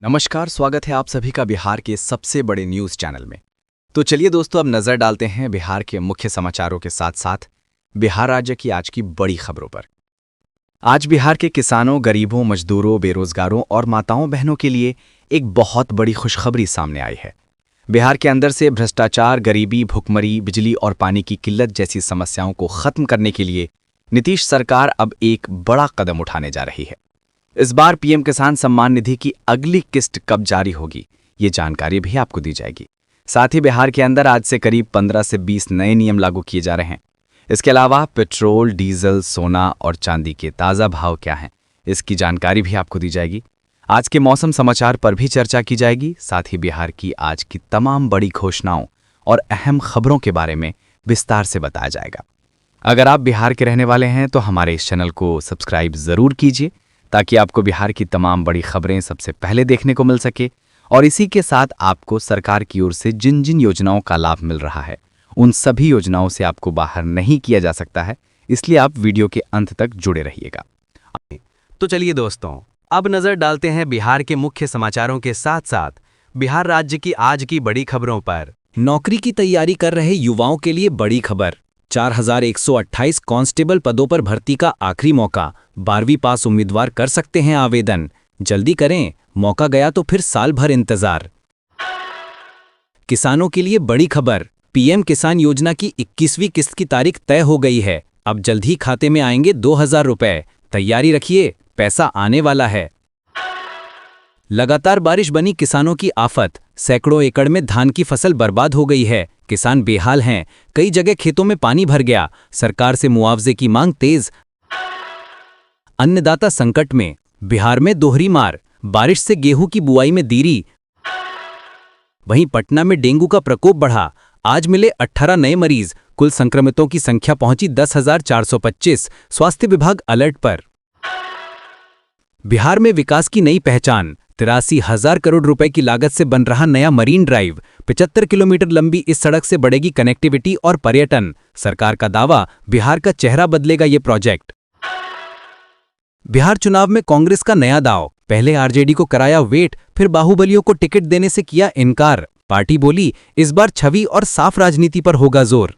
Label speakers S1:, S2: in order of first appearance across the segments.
S1: नमस्कार, स्वागत है आप सभी का बिहार के सबसे बड़े न्यूज़ चैनल में। तो चलिए दोस्तों, अब नज़र डालते हैं बिहार के मुख्य समाचारों के साथ साथ बिहार राज्य की आज की बड़ी खबरों पर। आज बिहार के किसानों, गरीबों, मजदूरों, बेरोजगारों और माताओं बहनों के लिए एक बहुत बड़ी खुशखबरी सामने आई है। बिहार के अंदर से भ्रष्टाचार, गरीबी, भुखमरी, बिजली और पानी की किल्लत जैसी समस्याओं को खत्म करने के लिए नीतीश सरकार अब एक बड़ा कदम उठाने जा रही है। इस बार पीएम किसान सम्मान निधि की अगली किस्त कब जारी होगी, ये जानकारी भी आपको दी जाएगी। साथ ही बिहार के अंदर आज से करीब 15 से 20 नए नियम लागू किए जा रहे हैं। इसके अलावा पेट्रोल, डीजल, सोना और चांदी के ताज़ा भाव क्या हैं, इसकी जानकारी भी आपको दी जाएगी। आज के मौसम समाचार पर भी चर्चा की जाएगी। साथ ही बिहार की आज की तमाम बड़ी घोषणाओं और अहम खबरों के बारे में विस्तार से बताया जाएगा। अगर आप बिहार के रहने वाले हैं तो हमारे इस चैनल को सब्सक्राइब ज़रूर कीजिए, ताकि आपको बिहार की तमाम बड़ी खबरें सबसे पहले देखने को मिल सके। और इसी के साथ आपको सरकार की ओर से जिन जिन योजनाओं का लाभ मिल रहा है, उन सभी योजनाओं से आपको बाहर नहीं किया जा सकता है, इसलिए आप वीडियो के अंत तक जुड़े रहिएगा।
S2: तो चलिए दोस्तों, अब नजर डालते हैं बिहार के मुख्य समाचारों के साथ साथ बिहार राज्य की आज की बड़ी खबरों पर।
S3: नौकरी की तैयारी कर रहे युवाओं के लिए बड़ी खबर। 4128 कांस्टेबल पदों पर भर्ती का आखिरी मौका। 12वीं पास उम्मीदवार कर सकते हैं आवेदन। जल्दी करें, मौका गया तो फिर साल भर इंतजार। किसानों के लिए बड़ी खबर। पीएम किसान योजना की 21वीं किस्त की तारीख तय हो गई है। अब जल्द ही खाते में आएंगे 2000 रुपए। तैयारी रखिए, पैसा आने वाला है। लगातार बारिश बनी किसानों की आफत। सैकड़ों एकड़ में धान की फसल बर्बाद हो गई है। किसान बेहाल हैं। कई जगह खेतों में पानी भर गया। सरकार से मुआवजे की मांग तेज। अन्नदाता संकट में। बिहार में दोहरी मार। बारिश से गेहूं की बुआई में देरी। वहीं पटना में डेंगू का प्रकोप बढ़ा। आज मिले 18 नए मरीज। कुल संक्रमितों की संख्या पहुंची 10,425। स्वास्थ्य विभाग अलर्ट पर। बिहार में विकास की नई पहचान। 83,000 करोड़ रुपए की लागत से बन रहा नया मरीन ड्राइव। 75 किलोमीटर लंबी इस सड़क से बढ़ेगी कनेक्टिविटी और पर्यटन। सरकार का दावा, बिहार का चेहरा बदलेगा ये प्रोजेक्ट। बिहार चुनाव में कांग्रेस का नया दांव। पहले आरजेडी को कराया वेट, फिर बाहुबलियों को टिकट देने से किया इनकार। पार्टी बोली, इस बार छवि और साफ राजनीति पर होगा जोर।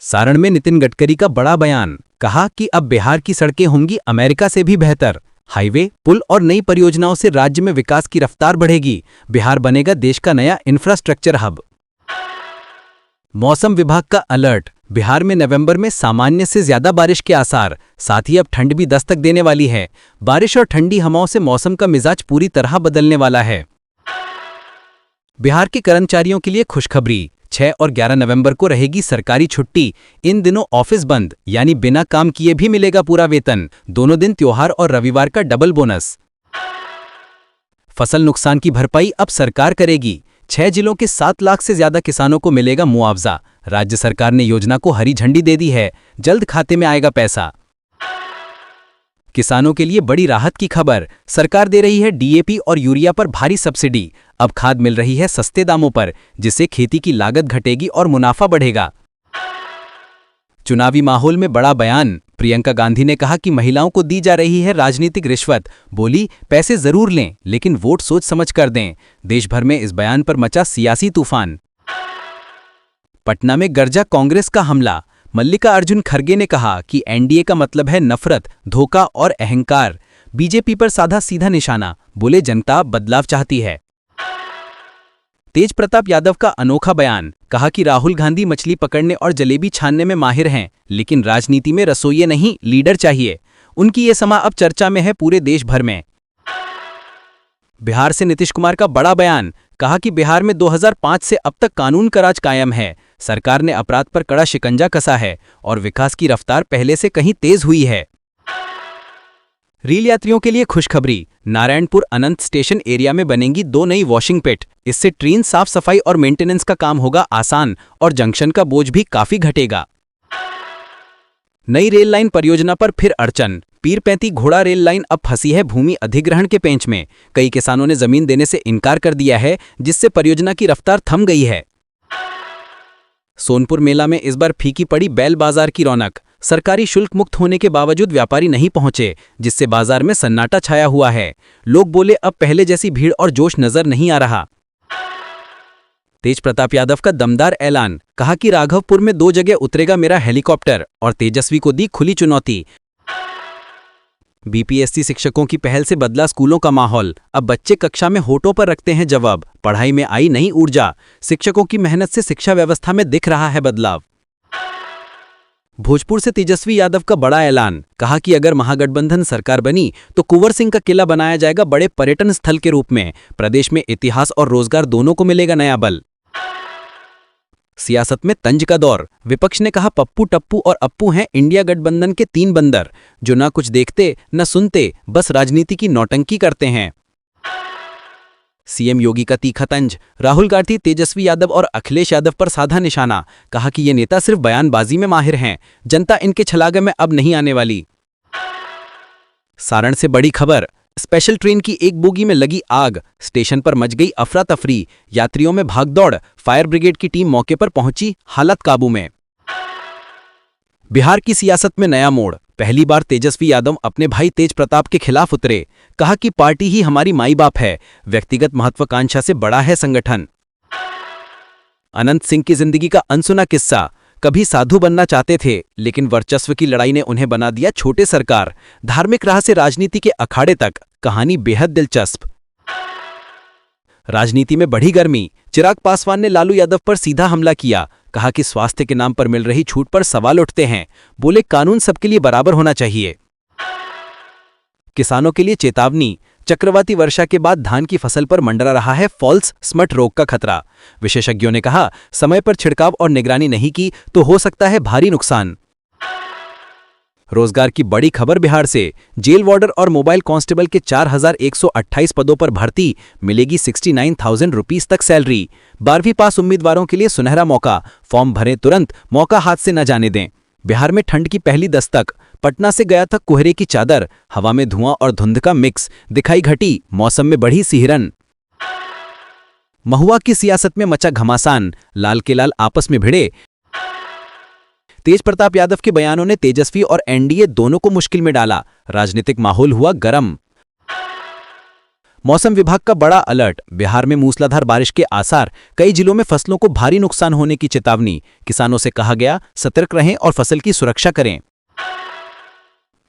S3: सारण में नितिन गडकरी का बड़ा बयान। कहा कि अब बिहार की सड़कें होंगी अमेरिका से भी बेहतर। हाईवे, पुल और नई परियोजनाओं से राज्य में विकास की रफ्तार बढ़ेगी। बिहार बनेगा देश का नया इंफ्रास्ट्रक्चर हब। मौसम विभाग का अलर्ट। बिहार में नवंबर में सामान्य से ज्यादा बारिश के आसार। साथ ही अब ठंड भी दस्तक देने वाली है। बारिश और ठंडी हवाओं से मौसम का मिजाज पूरी तरह बदलने वाला है। बिहार के कर्मचारियों के लिए खुशखबरी। 6 और 11 नवंबर को रहेगी सरकारी छुट्टी। इन दिनों ऑफिस बंद, यानी बिना काम किए भी मिलेगा पूरा वेतन। दोनों दिन त्योहार और रविवार का डबल बोनस। फसल नुकसान की भरपाई अब सरकार करेगी। 6 जिलों के 7 लाख से ज्यादा किसानों को मिलेगा मुआवजा। राज्य सरकार ने योजना को हरी झंडी दे दी है। जल्द खाते में आएगा पैसा। किसानों के लिए बड़ी राहत की खबर। सरकार दे रही है डीएपी और यूरिया पर भारी सब्सिडी। अब खाद मिल रही है सस्ते दामों पर, जिससे खेती की लागत घटेगी और मुनाफा बढ़ेगा। चुनावी माहौल में बड़ा बयान। प्रियंका गांधी ने कहा कि महिलाओं को दी जा रही है राजनीतिक रिश्वत। बोली, पैसे जरूर लें, लेकिन वोट सोच समझ कर दें। देश भर में इस बयान पर मचा सियासी तूफान। पटना में गरजा कांग्रेस का हमला। मल्लिकार्जुन खड़गे ने कहा कि एनडीए का मतलब है नफरत, धोखा और अहंकार। बीजेपी पर साधा सीधा निशाना। बोले, जनता बदलाव चाहती है। तेज प्रताप यादव का अनोखा बयान। कहा कि राहुल गांधी मछली पकड़ने और जलेबी छानने में माहिर हैं, लेकिन राजनीति में रसोइये नहीं, लीडर चाहिए। उनकी ये समा अब चर्चा में है पूरे देश भर में। बिहार से नीतीश कुमार का बड़ा बयान। कहा कि बिहार में 2005 से अब तक कानून का राज कायम है। सरकार ने अपराध पर कड़ा शिकंजा कसा है और विकास की रफ्तार पहले से कहीं तेज हुई है। रेल यात्रियों के लिए खुशखबरी। नारायणपुर अनंत स्टेशन एरिया में बनेंगी 2 नई वॉशिंग पिट। इससे ट्रेन साफ सफाई और मेंटेनेंस का काम होगा आसान और जंक्शन का बोझ भी काफी घटेगा। नई रेल लाइन परियोजना पर फिर अड़चन। पीरपैंती घोड़ा रेल लाइन अब फंसी है भूमि अधिग्रहण के पेंच में। कई किसानों ने जमीन देने से इनकार कर दिया है, जिससे परियोजना की रफ्तार थम गई है। सोनपुर मेला में इस बार फीकी पड़ी बैल बाजार की रौनक। सरकारी शुल्क मुक्त होने के बावजूद व्यापारी नहीं पहुंचे, जिससे बाजार में सन्नाटा छाया हुआ है। लोग बोले अब पहले जैसी भीड़ और जोश नजर नहीं आ रहा। तेज प्रताप यादव का दमदार ऐलान, कहा कि राघवपुर में 2 जगह उतरेगा मेरा हेलीकॉप्टर, और तेजस्वी को दी खुली चुनौती। बीपीएससी शिक्षकों की पहल से बदला स्कूलों का माहौल, अब बच्चे कक्षा में होठों पर रखते हैं जवाब, पढ़ाई में आई नई ऊर्जा। शिक्षकों की मेहनत से शिक्षा व्यवस्था में दिख रहा है बदलाव। भोजपुर से तेजस्वी यादव का बड़ा ऐलान, कहा कि अगर महागठबंधन सरकार बनी तो कुंवर सिंह का किला बनाया जाएगा बड़े पर्यटन स्थल के रूप में। प्रदेश में इतिहास और रोजगार दोनों को मिलेगा नया बल। सियासत में तंज का दौर, विपक्ष ने कहा पप्पू टप्पू और अप्पू हैं इंडिया गठबंधन के 3 बंदर, जो ना कुछ देखते न सुनते, बस राजनीति की नौटंकी करते हैं। सीएम योगी का तीखा तंज, राहुल गांधी, तेजस्वी यादव और अखिलेश यादव पर साधा निशाना, कहा कि ये नेता सिर्फ बयानबाजी में माहिर हैं, जनता इनके छलागे में अब नहीं आने वाली। सारण से बड़ी खबर, स्पेशल ट्रेन की एक बोगी में लगी आग, स्टेशन पर मच गई अफरा तफरी, यात्रियों में भागदौड़, फायर ब्रिगेड की टीम मौके पर पहुंची, हालत काबू में। बिहार की सियासत में नया मोड़, पहली बार तेजस्वी यादव अपने भाई तेज प्रताप के खिलाफ उतरे, कहा कि पार्टी ही हमारी माई बाप है, व्यक्तिगत महत्वाकांक्षा से बड़ा है संगठन। अनंत सिंह की जिंदगी का अनसुना किस्सा, कभी साधु बनना चाहते थे, लेकिन वर्चस्व की लड़ाई ने उन्हें बना दिया छोटे सरकार। धार्मिक राह से राजनीति के अखाड़े तक, कहानी बेहद दिलचस्प। राजनीति में बढ़ी गर्मी, चिराग पासवान ने लालू यादव पर सीधा हमला किया, कहा कि स्वास्थ्य के नाम पर मिल रही छूट पर सवाल उठते हैं, बोले कानून सबके लिए बराबर होना चाहिए। किसानों के लिए चेतावनी, चक्रवाती वर्षा के बाद धान की फसल पर मंडरा रहा है फॉल्स स्मट रोग का खतरा। विशेषज्ञों ने कहा समय पर छिड़काव और निगरानी नहीं की तो हो सकता है भारी नुकसान। रोजगार की बड़ी खबर बिहार से, जेल वार्डर और मोबाइल कांस्टेबल के 4128 पदों पर भर्ती, मिलेगी 69,000 रुपीस तक सैलरी। 12वीं पास उम्मीदवारों के लिए सुनहरा मौका, फॉर्म भरें तुरंत, मौका हाथ से न जाने दें। बिहार में ठंड की पहली दस्तक, पटना से गया था कोहरे की चादर, हवा में धुआं और धुंध का मिक्स, दिखाई घटी, मौसम में बढ़ी सिहरन। महुआ की सियासत में मचा घमासान, लाल के लाल आपस में भिड़े। तेज प्रताप यादव के बयानों ने तेजस्वी और एनडीए दोनों को मुश्किल में डाला, राजनीतिक माहौल हुआ गर्म। मौसम विभाग का बड़ा अलर्ट, बिहार में मूसलाधार बारिश के आसार, कई जिलों में फसलों को भारी नुकसान होने की चेतावनी। किसानों से कहा गया सतर्क रहें और फसल की सुरक्षा करें।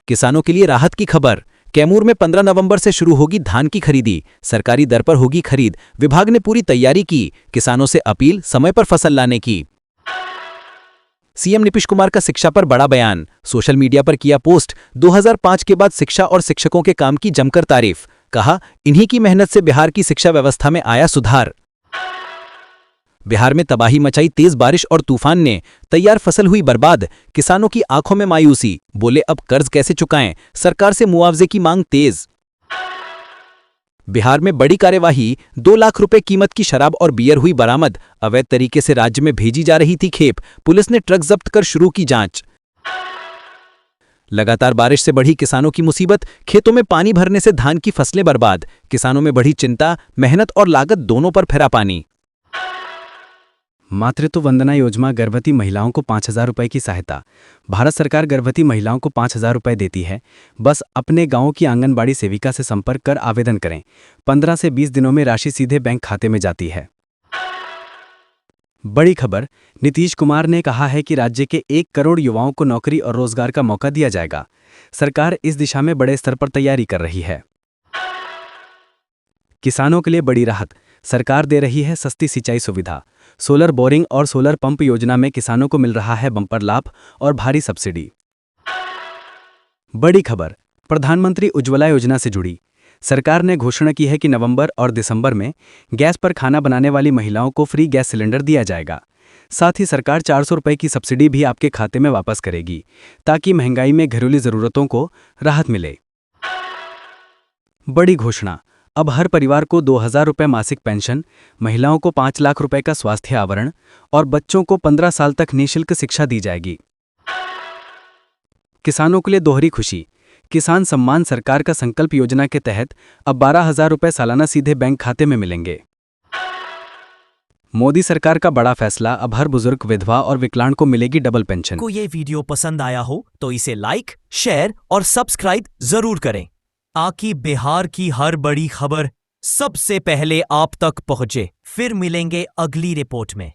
S3: किसानों के लिए राहत की खबर, कैमूर में 15 नवंबर से शुरू होगी धान की खरीदी, सरकारी दर पर होगी खरीद, विभाग ने पूरी तैयारी की, किसानों से अपील समय पर फसल लाने की। सीएम नीतीश कुमार का शिक्षा पर बड़ा बयान, सोशल मीडिया पर किया पोस्ट, 2005 के बाद शिक्षा और शिक्षकों के काम की जमकर तारीफ, कहा इन्हीं की मेहनत से बिहार की शिक्षा व्यवस्था में आया सुधार। बिहार में तबाही मचाई तेज बारिश और तूफान ने, तैयार फसल हुई बर्बाद, किसानों की आंखों में मायूसी, बोले अब कर्ज कैसे चुकाएं, सरकार से मुआवजे की मांग तेज। बिहार में बड़ी कार्यवाही, 2 लाख रुपए कीमत की शराब और बियर हुई बरामद, अवैध तरीके से राज्य में भेजी जा रही थी खेप, पुलिस ने ट्रक जब्त कर शुरू की जांच। लगातार बारिश से बढ़ी किसानों की मुसीबत, खेतों में पानी भरने से धान की फसलें बर्बाद, किसानों में बढ़ी चिंता, मेहनत और लागत दोनों पर फिरा पानी। मातृत्व वंदना योजना, गर्भवती महिलाओं को 5,000 रुपए की सहायता। भारत सरकार गर्भवती महिलाओं को 5,000 रुपए देती है, बस अपने गांव की आंगनबाड़ी सेविका से संपर्क कर आवेदन करें। 15 से 20 दिनों में राशि सीधे बैंक खाते में जाती है। बड़ी खबर, नीतीश कुमार ने कहा है कि राज्य के 1 करोड़ युवाओं को नौकरी और रोजगार का मौका दिया जाएगा। सरकार इस दिशा में बड़े स्तर पर तैयारी कर रही है। किसानों के लिए बड़ी राहत, सरकार दे रही है सस्ती सिंचाई सुविधा। सोलर बोरिंग और सोलर पंप योजना में किसानों को मिल रहा है बम्पर लाभ और भारी सब्सिडी। बड़ी खबर, प्रधानमंत्री उज्ज्वला योजना से जुड़ी, सरकार ने घोषणा की है कि नवंबर और दिसंबर में गैस पर खाना बनाने वाली महिलाओं को फ्री गैस सिलेंडर दिया जाएगा। साथ ही सरकार 400 रुपए की सब्सिडी भी आपके खाते में वापस करेगी, ताकि महंगाई में घरेलू जरूरतों को राहत मिले। बड़ी घोषणा, अब हर परिवार को 2,000 रुपए मासिक पेंशन, महिलाओं को 5 लाख रुपए का स्वास्थ्य आवरण और बच्चों को 15 साल तक निःशुल्क शिक्षा दी जाएगी। किसानों के लिए दोहरी खुशी, किसान सम्मान सरकार का संकल्प योजना के तहत अब 12,000 रुपए सालाना सीधे बैंक खाते में मिलेंगे। मोदी सरकार का बड़ा फैसला, अब हर बुजुर्ग, विधवा और विकलांग को मिलेगी डबल पेंशन।
S4: को ये वीडियो पसंद आया हो तो इसे लाइक, शेयर और सब्सक्राइब जरूर करें, ताकि बिहार की हर बड़ी खबर सबसे पहले आप तक पहुंचे। फिर मिलेंगे अगली रिपोर्ट में।